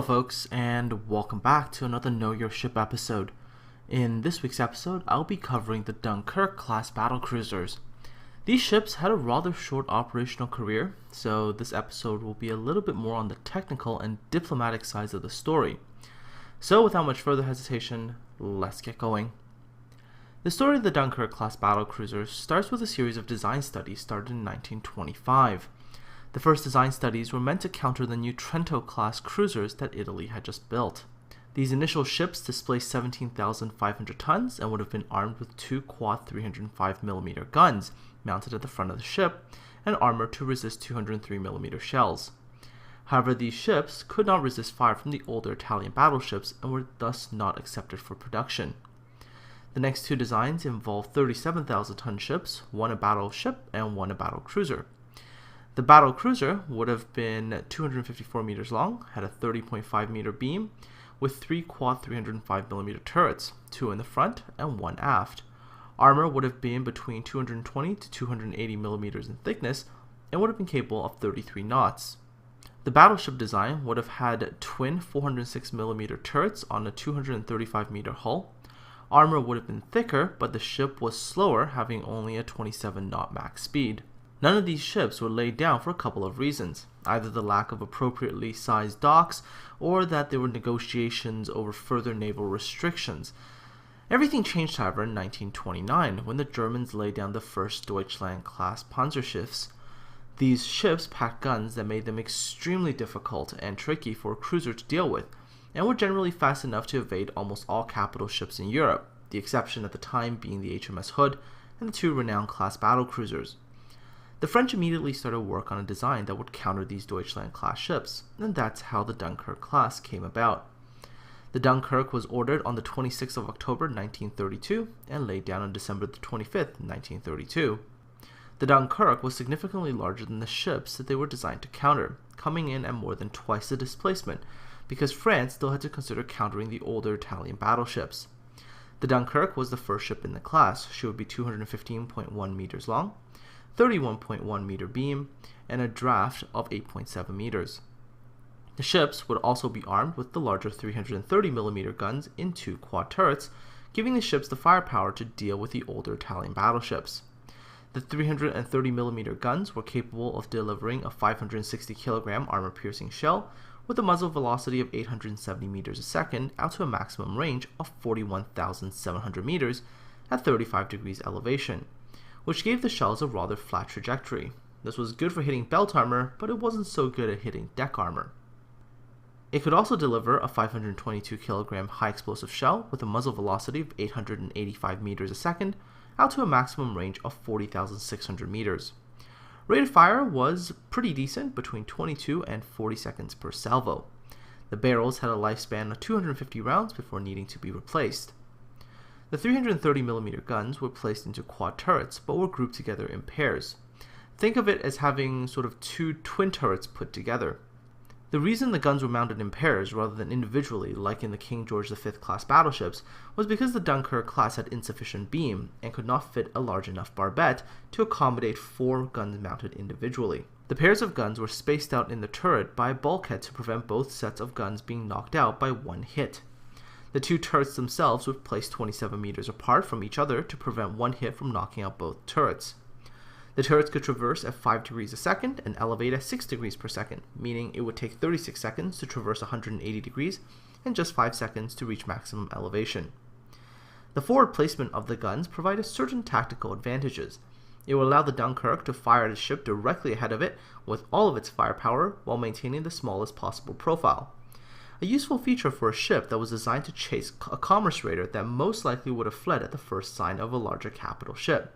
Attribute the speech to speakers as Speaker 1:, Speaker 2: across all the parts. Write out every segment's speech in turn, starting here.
Speaker 1: folks, and welcome back to another Know Your Ship episode. In this week's episode, I'll be covering the Dunkerque class battlecruisers. These ships had a rather short operational career, so this episode will be a little bit more on the technical and diplomatic sides of the story. So without much further hesitation, let's get going. The story of the Dunkerque class battlecruisers starts with a series of design studies started in 1925. The first design studies were meant to counter the new Trento-class cruisers that Italy had just built. These initial ships displaced 17,500 tons and would have been armed with two quad 305mm guns mounted at the front of the ship and armored to resist 203mm shells. However, these ships could not resist fire from the older Italian battleships and were thus not accepted for production. The next two designs involved 37,000-ton ships, one a battleship and one a battlecruiser. The battlecruiser would have been 254 meters long, had a 30.5 meter beam, with three quad 305mm turrets, two in the front and one aft. Armor would have been between 220 to 280 millimeters in thickness and would have been capable of 33 knots. The battleship design would have had twin 406mm turrets on a 235-meter hull. Armor would have been thicker, but the ship was slower, having only a 27-knot max speed. None of these ships were laid down for a couple of reasons, either the lack of appropriately sized docks or that there were negotiations over further naval restrictions. Everything changed, however, in 1929 when the Germans laid down the first Deutschland-class Panzerschiffs. These ships packed guns that made them extremely difficult and tricky for a cruiser to deal with, and were generally fast enough to evade almost all capital ships in Europe, the exception at the time being the HMS Hood and the two renowned class battlecruisers. The French immediately started work on a design that would counter these Deutschland-class ships, and that's how the Dunkerque class came about. The Dunkerque was ordered on the 26th of October 1932 and laid down on December the 25th, 1932. The Dunkerque was significantly larger than the ships that they were designed to counter, coming in at more than twice the displacement, because France still had to consider countering the older Italian battleships. The Dunkerque was the first ship in the class. She would be 215.1 meters long, 31.1 meter beam, and a draft of 8.7 meters. The ships would also be armed with the larger 330mm guns in two quad turrets, giving the ships the firepower to deal with the older Italian battleships. The 330mm guns were capable of delivering a 560kg armor-piercing shell with a muzzle velocity of 870 meters a second out to a maximum range of 41,700 meters at 35 degrees elevation, which gave the shells a rather flat trajectory. This was good for hitting belt armor, but it wasn't so good at hitting deck armor. It could also deliver a 522kg high-explosive shell with a muzzle velocity of 885 meters a second, out to a maximum range of 40,600 meters. Rate of fire was pretty decent, between 22 and 40 seconds per salvo. The barrels had a lifespan of 250 rounds before needing to be replaced. The 330mm guns were placed into quad turrets, but were grouped together in pairs. Think of it as having sort of two twin turrets put together. The reason the guns were mounted in pairs rather than individually, like in the King George V class battleships, was because the Dunkerque class had insufficient beam and could not fit a large enough barbette to accommodate four guns mounted individually. The pairs of guns were spaced out in the turret by a bulkhead to prevent both sets of guns being knocked out by one hit. The two turrets themselves were placed 27 meters apart from each other to prevent one hit from knocking out both turrets. The turrets could traverse at 5 degrees a second and elevate at 6 degrees per second, meaning it would take 36 seconds to traverse 180 degrees and just 5 seconds to reach maximum elevation. The forward placement of the guns provided certain tactical advantages. It would allow the Dunkerque to fire at a ship directly ahead of it with all of its firepower while maintaining the smallest possible profile. A useful feature for a ship that was designed to chase a commerce raider that most likely would have fled at the first sign of a larger capital ship.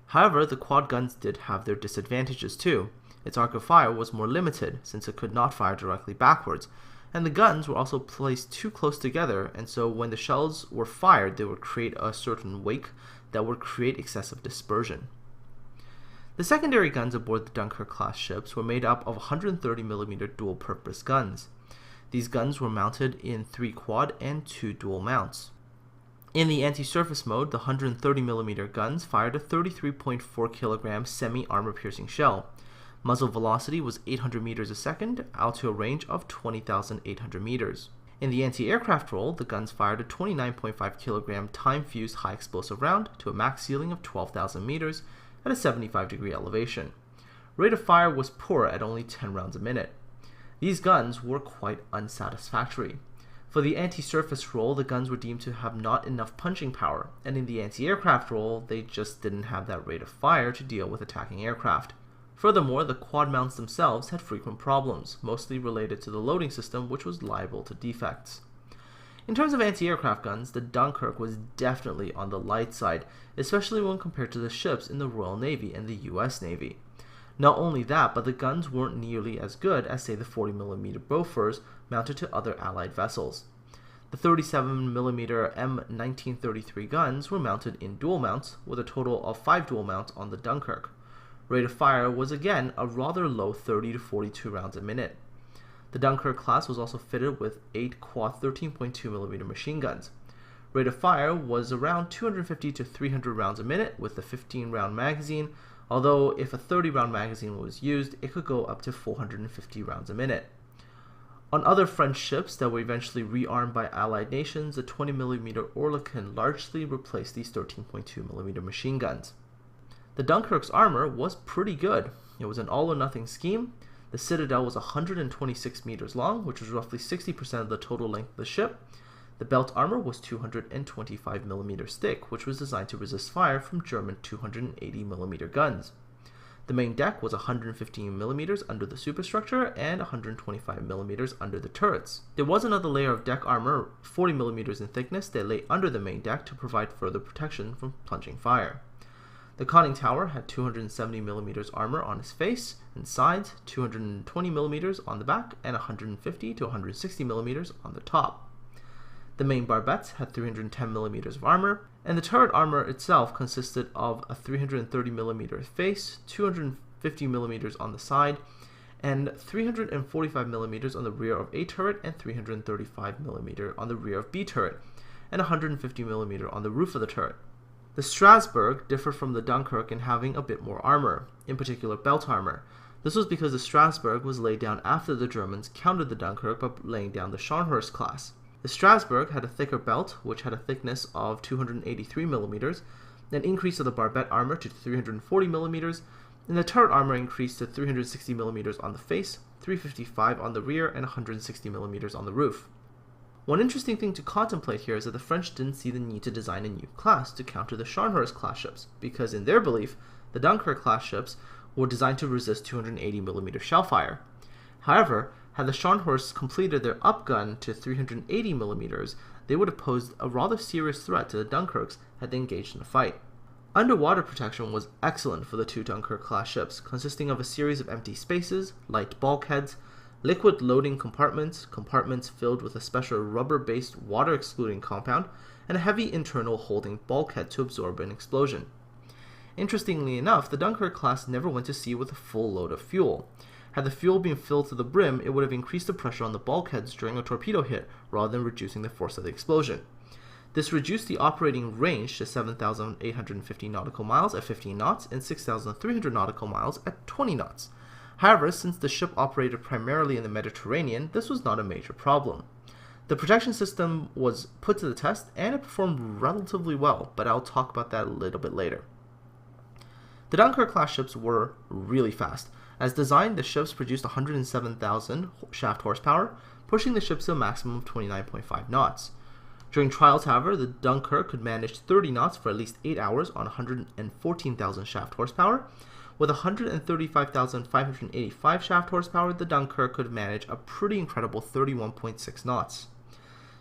Speaker 1: However, the quad guns did have their disadvantages too. Its arc of fire was more limited since it could not fire directly backwards, and the guns were also placed too close together, and so when the shells were fired they would create a certain wake that would create excessive dispersion. The secondary guns aboard the Dunkerque class ships were made up of 130mm dual-purpose guns. These guns were mounted in 3 quad and 2 dual mounts. In the anti-surface mode, the 130mm guns fired a 33.4 kg semi-armor-piercing shell, Muzzle velocity was 800 meters a second, out to a range of 20,800 meters. In the anti-aircraft role, the guns fired a 29.5 kilogram time-fused high-explosive round to a max ceiling of 12,000 meters at a 75-degree elevation. Rate of fire was poor at only 10 rounds a minute. These guns were quite unsatisfactory. For the anti-surface role, the guns were deemed to have not enough punching power, and in the anti-aircraft role, they just didn't have that rate of fire to deal with attacking aircraft. Furthermore, the quad mounts themselves had frequent problems, mostly related to the loading system, which was liable to defects. In terms of anti-aircraft guns, the Dunkirk was definitely on the light side, especially when compared to the ships in the Royal Navy and the US Navy. Not only that, but the guns weren't nearly as good as, say, the 40mm Bofors mounted to other Allied vessels. The 37mm M1933 guns were mounted in dual mounts, with a total of 5 dual mounts on the Dunkirk. Rate of fire was again a rather low 30 to 42 rounds a minute. The Dunkirk class was also fitted with 8 quad 13.2mm machine guns. Rate of fire was around 250 to 300 rounds a minute with a 15-round magazine, although if a 30-round magazine was used, it could go up to 450 rounds a minute. On other French ships that were eventually rearmed by Allied nations, the 20mm Oerlikon largely replaced these 13.2mm machine guns. The Dunkirk's armor was pretty good. It was an all-or-nothing scheme. The citadel was 126 meters long, which was roughly 60% of the total length of the ship. The belt armor was 225mm thick, which was designed to resist fire from German 280mm guns. The main deck was 115mm under the superstructure and 125mm under the turrets. There was another layer of deck armor, 40mm in thickness, that lay under the main deck to provide further protection from plunging fire. The conning tower had 270mm armor on its face and sides, 220mm on the back, and 150 to 160mm on the top. The main barbettes had 310mm of armor, and the turret armor itself consisted of a 330mm face, 250mm on the side, and 345mm on the rear of A turret, and 335mm on the rear of B turret, and 150mm on the roof of the turret. The Strasbourg differed from the Dunkirk in having a bit more armor, in particular belt armor. This was because the Strasbourg was laid down after the Germans countered the Dunkirk by laying down the Scharnhorst class. The Strasbourg had a thicker belt, which had a thickness of 283mm, an increase of the barbette armor to 340mm, and the turret armor increased to 360mm on the face, 355 on the rear, and 160mm on the roof. One interesting thing to contemplate here is that the French didn't see the need to design a new class to counter the Scharnhorst class ships, because in their belief, the Dunkirk class ships were designed to resist 280mm shell fire. However, had the Scharnhorsts completed their upgun to 380mm, they would have posed a rather serious threat to the Dunkirks had they engaged in a fight. Underwater protection was excellent for the two Dunkirk class ships, consisting of a series of empty spaces, light bulkheads, liquid loading compartments, compartments filled with a special rubber-based water-excluding compound, and a heavy internal holding bulkhead to absorb an explosion. Interestingly enough, the Dunkirk class never went to sea with a full load of fuel. Had the fuel been filled to the brim, it would have increased the pressure on the bulkheads during a torpedo hit, rather than reducing the force of the explosion. This reduced the operating range to 7,850 nautical miles at 15 knots and 6,300 nautical miles at 20 knots. However, since the ship operated primarily in the Mediterranean, this was not a major problem. The protection system was put to the test and it performed relatively well, but I'll talk about that a little bit later. The Dunkirk class ships were really fast. As designed, the ships produced 107,000 shaft horsepower, pushing the ships to a maximum of 29.5 knots. During trials, however, the Dunkirk could manage 30 knots for at least 8 hours on 114,000 shaft horsepower. With 135,585 shaft horsepower, the Dunkirk could manage a pretty incredible 31.6 knots.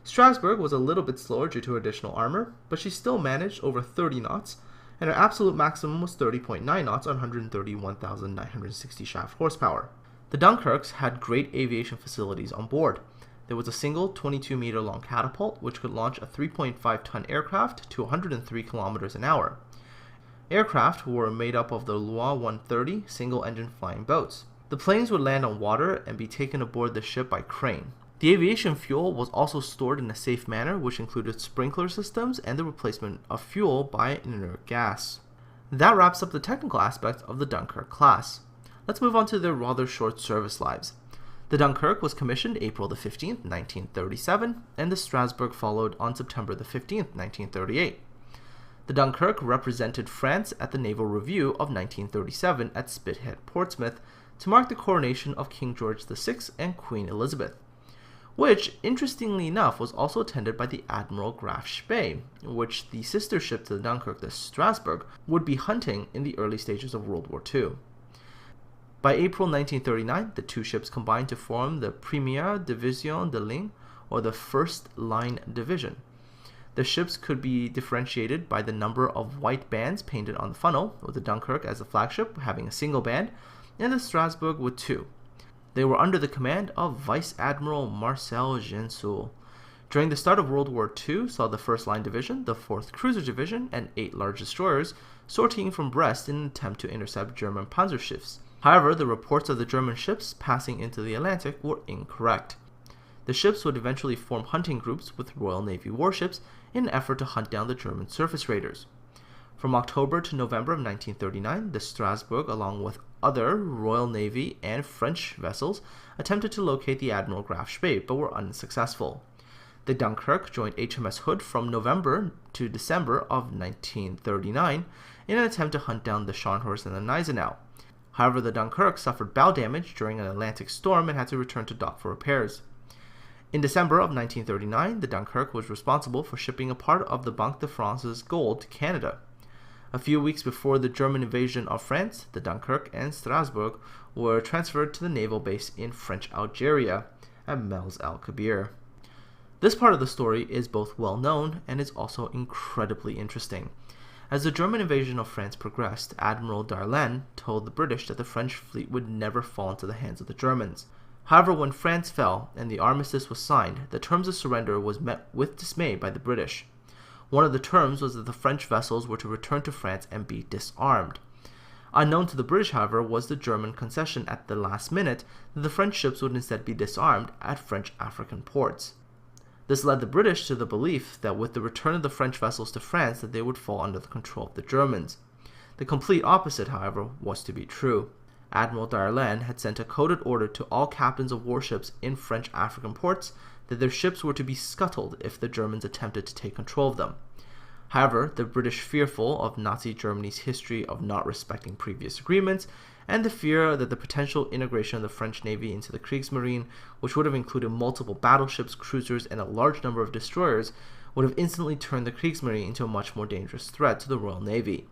Speaker 1: Strasbourg was a little bit slower due to additional armor, but she still managed over 30 knots, and her absolute maximum was 30.9 knots on 131,960 shaft horsepower. The Dunkirks had great aviation facilities on board. There was a single 22-meter long catapult, which could launch a 3.5-ton aircraft to 103 kilometers an hour. Aircraft were made up of the Loire 130 single-engine flying boats. The planes would land on water and be taken aboard the ship by crane. The aviation fuel was also stored in a safe manner, which included sprinkler systems and the replacement of fuel by an inert gas. That wraps up the technical aspects of the Dunkirk class. let's move on to their rather short service lives. The Dunkerque was commissioned April the 15th, 1937, and the Strasbourg followed on September the 15th, 1938. The Dunkerque represented France at the Naval Review of 1937 at Spithead, Portsmouth, to mark the coronation of King George VI and Queen Elizabeth, which, interestingly enough, was also attended by the Admiral Graf Spee, which the sister ship to the Dunkerque, the Strasbourg, would be hunting in the early stages of World War II. By April 1939, the two ships combined to form the Première Division de Ligne, or the First Line Division. The ships could be differentiated by the number of white bands painted on the funnel, with the Dunkerque as the flagship having a single band, and the Strasbourg with two. They were under the command of Vice Admiral Marcel Gensoul. During the start of World War II, saw the First Line Division, the 4th Cruiser Division, and 8 large destroyers sortying from Brest in an attempt to intercept German Panzerschiffs. However, the reports of the German ships passing into the Atlantic were incorrect. The ships would eventually form hunting groups with Royal Navy warships in an effort to hunt down the German surface raiders. From October to November of 1939, the Strasbourg, along with other Royal Navy and French vessels, attempted to locate the Admiral Graf Spee, but were unsuccessful. The Dunkerque joined HMS Hood from November to December of 1939 in an attempt to hunt down the Scharnhorst and the Gneisenau. However, the Dunkerque suffered bow damage during an Atlantic storm and had to return to dock for repairs. In December of 1939, the Dunkerque was responsible for shipping a part of the Banque de France's gold to Canada. A few weeks before the German invasion of France, the Dunkerque and Strasbourg were transferred to the naval base in French Algeria at Mels el Kabir. This part of the story is both well known and is also incredibly interesting. As the German invasion of France progressed, Admiral Darlan told the British that the French fleet would never fall into the hands of the Germans. However, when France fell and the armistice was signed, the terms of surrender was met with dismay by the British. One of the terms was that the French vessels were to return to France and be disarmed. Unknown to the British, however, was the German concession at the last minute that the French ships would instead be disarmed at French African ports. This led the British to the belief that with the return of the French vessels to France that they would fall under the control of the Germans. The complete opposite, however, was to be true. Admiral Darlan had sent a coded order to all captains of warships in French African ports that their ships were to be scuttled if the Germans attempted to take control of them. However, the British, fearful of Nazi Germany's history of not respecting previous agreements, and the fear that the potential integration of the French Navy into the Kriegsmarine, which would have included multiple battleships, cruisers, and a large number of destroyers, would have instantly turned the Kriegsmarine into a much more dangerous threat to the Royal Navy.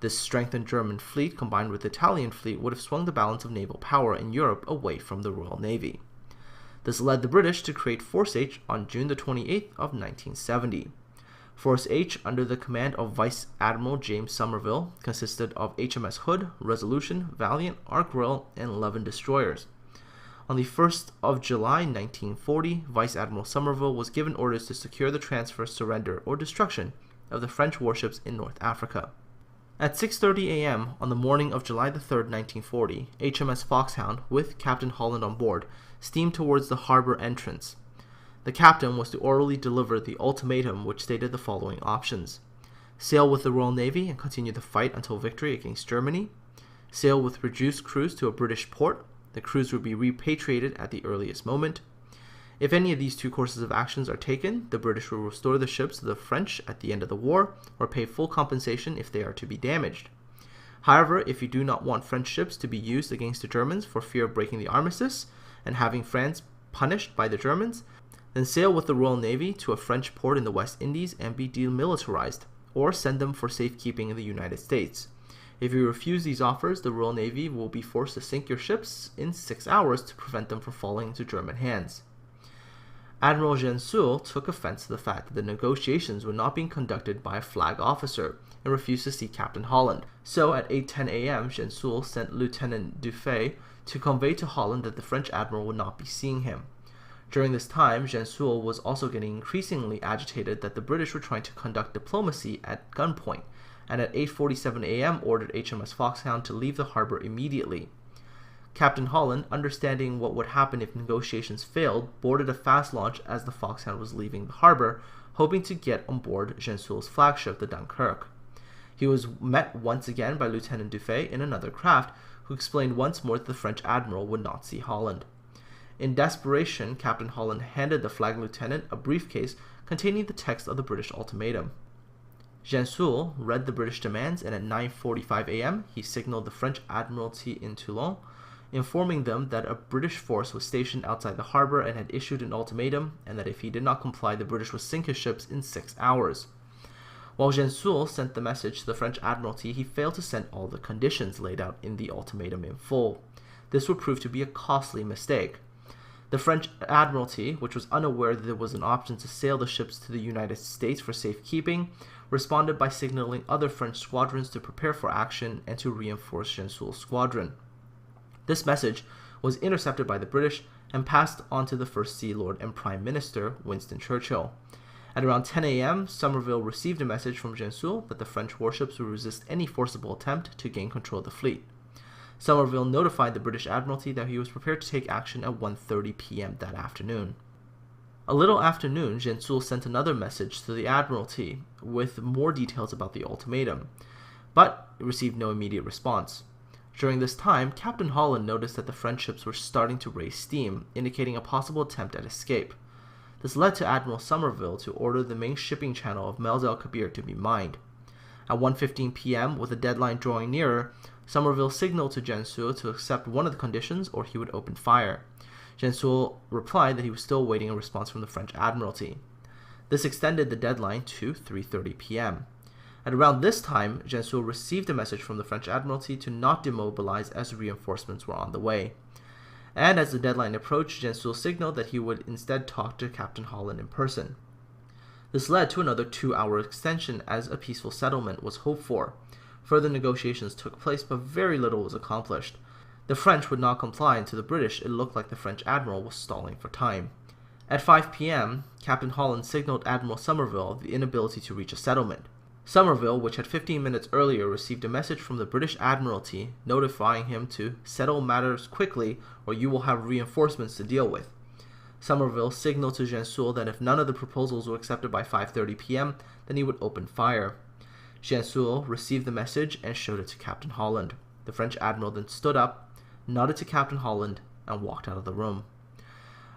Speaker 1: This strengthened German fleet combined with the Italian fleet would have swung the balance of naval power in Europe away from the Royal Navy. This led the British to create Force H on June the 28th of 1970. Force H, under the command of Vice Admiral James Somerville, consisted of HMS Hood, Resolution, Valiant, Ark Royal, and 11 destroyers. On the 1st of July 1940, Vice Admiral Somerville was given orders to secure the transfer, surrender, or destruction of the French warships in North Africa. At 6:30 a.m. on the morning of July 3, 1940, HMS Foxhound, with Captain Holland on board, steamed towards the harbor entrance. The captain was to orally deliver the ultimatum, which stated the following options: sail with the Royal Navy and continue the fight until victory against Germany, sail with reduced crews to a British port, the crews would be repatriated at the earliest moment. If any of these two courses of actions are taken, the British will restore the ships to the French at the end of the war, or pay full compensation if they are to be damaged. However, if you do not want French ships to be used against the Germans for fear of breaking the armistice and having France punished by the Germans, then sail with the Royal Navy to a French port in the West Indies and be demilitarized, or send them for safekeeping in the United States. If you refuse these offers, the Royal Navy will be forced to sink your ships in 6 hours to prevent them from falling into German hands. Admiral Gensoul took offense to the fact that the negotiations were not being conducted by a flag officer and refused to see Captain Holland. So at 8:10 a.m., Gensoul sent Lieutenant Dufay to convey to Holland that the French admiral would not be seeing him. During this time, Gensoul was also getting increasingly agitated that the British were trying to conduct diplomacy at gunpoint, and at 8:47 a.m. ordered HMS Foxhound to leave the harbor immediately. Captain Holland, understanding what would happen if negotiations failed, boarded a fast launch as the Foxhound was leaving the harbor, hoping to get on board Gensoul's flagship, the Dunkerque. He was met once again by Lieutenant Dufay in another craft, who explained once more that the French admiral would not see Holland. In desperation, Captain Holland handed the flag lieutenant a briefcase containing the text of the British ultimatum. Gensoul read the British demands, and at 9:45 a.m. he signaled the French Admiralty in Toulon, informing them that a British force was stationed outside the harbor and had issued an ultimatum, and that if he did not comply, the British would sink his ships in 6 hours. While Gensoul sent the message to the French Admiralty, he failed to send all the conditions laid out in the ultimatum in full. This would prove to be a costly mistake. The French Admiralty, which was unaware that there was an option to sail the ships to the United States for safekeeping, responded by signaling other French squadrons to prepare for action and to reinforce Gensoul's squadron. This message was intercepted by the British and passed on to the First Sea Lord and Prime Minister, Winston Churchill. At around 10 a.m., Somerville received a message from Gensoul that the French warships would resist any forcible attempt to gain control of the fleet. Somerville notified the British Admiralty that he was prepared to take action at 1:30 p.m. that afternoon. A little after noon, Gensoul sent another message to the Admiralty with more details about the ultimatum, but it received no immediate response. During this time, Captain Holland noticed that the French ships were starting to raise steam, indicating a possible attempt at escape. This led to Admiral Somerville to order the main shipping channel of Mels el Kabir to be mined. At 1:15 p.m., with the deadline drawing nearer, Somerville signaled to Gensoul to accept one of the conditions or he would open fire. Gensoul replied that he was still awaiting a response from the French Admiralty. This extended the deadline to 3:30 p.m. At around this time, Gensoul received a message from the French Admiralty to not demobilize as reinforcements were on the way. And as the deadline approached, Gensoul signaled that he would instead talk to Captain Holland in person. This led to another 2-hour extension as a peaceful settlement was hoped for. Further negotiations took place, but very little was accomplished. The French would not comply, and to the British it looked like the French admiral was stalling for time. At 5 p.m., Captain Holland signaled Admiral Somerville of the inability to reach a settlement. Somerville, which had 15 minutes earlier received a message from the British Admiralty notifying him to settle matters quickly or you will have reinforcements to deal with. Somerville signaled to Gensoul that if none of the proposals were accepted by 5:30 p.m., then he would open fire. Gensoul received the message and showed it to Captain Holland. The French admiral then stood up, nodded to Captain Holland, and walked out of the room.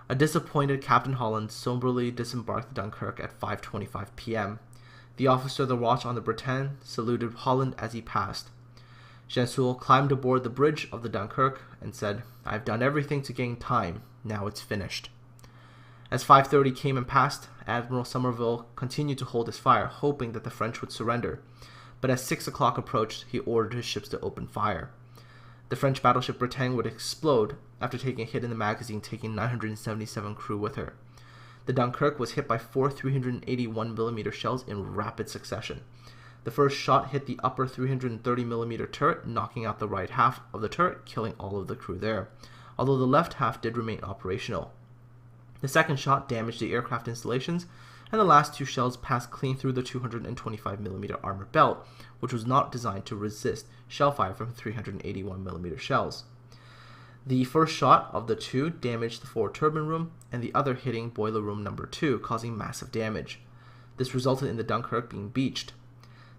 Speaker 1: A disappointed Captain Holland somberly disembarked at Dunkirk at 5:25 p.m. The officer of the watch on the Bretagne saluted Holland as he passed. Gensoul climbed aboard the bridge of the Dunkirk and said, "I've done everything to gain time. Now it's finished." As 5:30 came and passed, Admiral Somerville continued to hold his fire, hoping that the French would surrender. But as 6 o'clock approached, he ordered his ships to open fire. The French battleship Bretagne would explode after taking a hit in the magazine, taking 977 crew with her. The Dunkirk was hit by 4 381mm shells in rapid succession. The first shot hit the upper 330mm turret, knocking out the right half of the turret, killing all of the crew there, although the left half did remain operational. The second shot damaged the aircraft installations, and the last 2 shells passed clean through the 225mm armor belt, which was not designed to resist shellfire from 381mm shells. The first shot of the 2 damaged the forward turbine room, and the other hitting boiler room number 2, causing massive damage. This resulted in the Dunkirk being beached.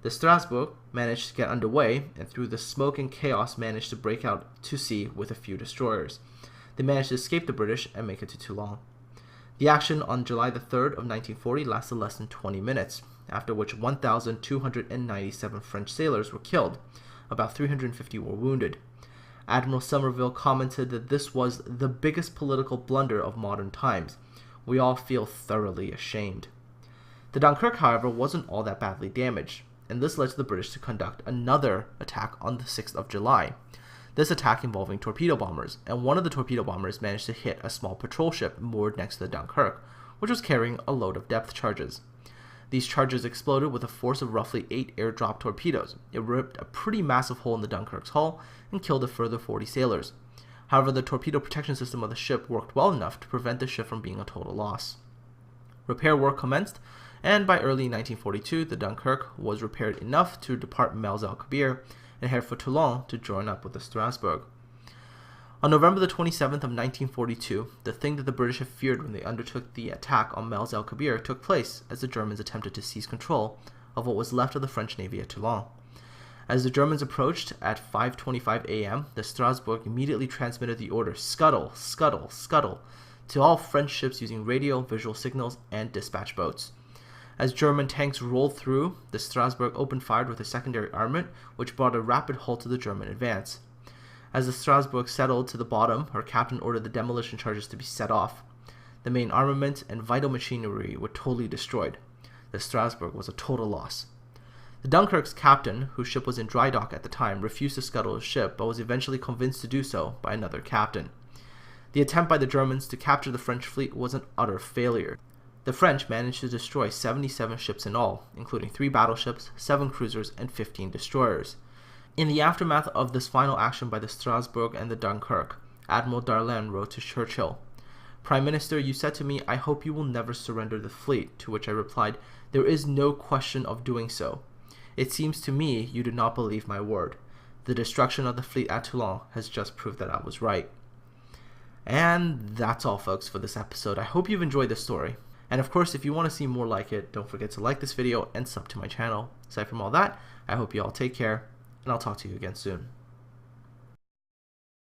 Speaker 1: The Strasbourg managed to get underway, and through the smoke and chaos managed to break out to sea with a few destroyers. They managed to escape the British and make it to Toulon. The action on July the 3rd of 1940 lasted less than 20 minutes, after which 1,297 French sailors were killed. About 350 were wounded. Admiral Somerville commented that this was the biggest political blunder of modern times. We all feel thoroughly ashamed. The Dunkirk, however, wasn't all that badly damaged, and this led to the British to conduct another attack on the 6th of July. This attack involving torpedo bombers, and one of the torpedo bombers managed to hit a small patrol ship moored next to the Dunkirk, which was carrying a load of depth charges. These charges exploded with a force of roughly 8 airdrop torpedoes. It ripped a pretty massive hole in the Dunkirk's hull and killed a further 40 sailors. However, the torpedo protection system of the ship worked well enough to prevent the ship from being a total loss. Repair work commenced, and by early 1942, the Dunkirk was repaired enough to depart Mels el Kabir and head for Toulon to join up with the Strasbourg. On November the 27th of 1942, the thing that the British had feared when they undertook the attack on Mels el Kabir took place as the Germans attempted to seize control of what was left of the French Navy at Toulon. As the Germans approached at 5:25 a.m., the Strasbourg immediately transmitted the order "Scuttle, scuttle, scuttle" to all French ships using radio, visual signals, and dispatch boats. As German tanks rolled through, the Strasbourg opened fire with a secondary armament, which brought a rapid halt to the German advance. As the Strasbourg settled to the bottom, her captain ordered the demolition charges to be set off. The main armament and vital machinery were totally destroyed. The Strasbourg was a total loss. The Dunkerque's captain, whose ship was in dry dock at the time, refused to scuttle his ship, but was eventually convinced to do so by another captain. The attempt by the Germans to capture the French fleet was an utter failure. The French managed to destroy 77 ships in all, including 3 battleships, 7 cruisers, and 15 destroyers. In the aftermath of this final action by the Strasbourg and the Dunkirk, Admiral Darlan wrote to Churchill, "Prime Minister, you said to me, 'I hope you will never surrender the fleet,' to which I replied, 'There is no question of doing so.' It seems to me you did not believe my word. The destruction of the fleet at Toulon has just proved that I was right." And that's all, folks, for this episode. I hope you've enjoyed this story. And of course, if you want to see more like it, don't forget to like this video and sub to my channel. Aside from all that, I hope you all take care, and I'll talk to you again soon.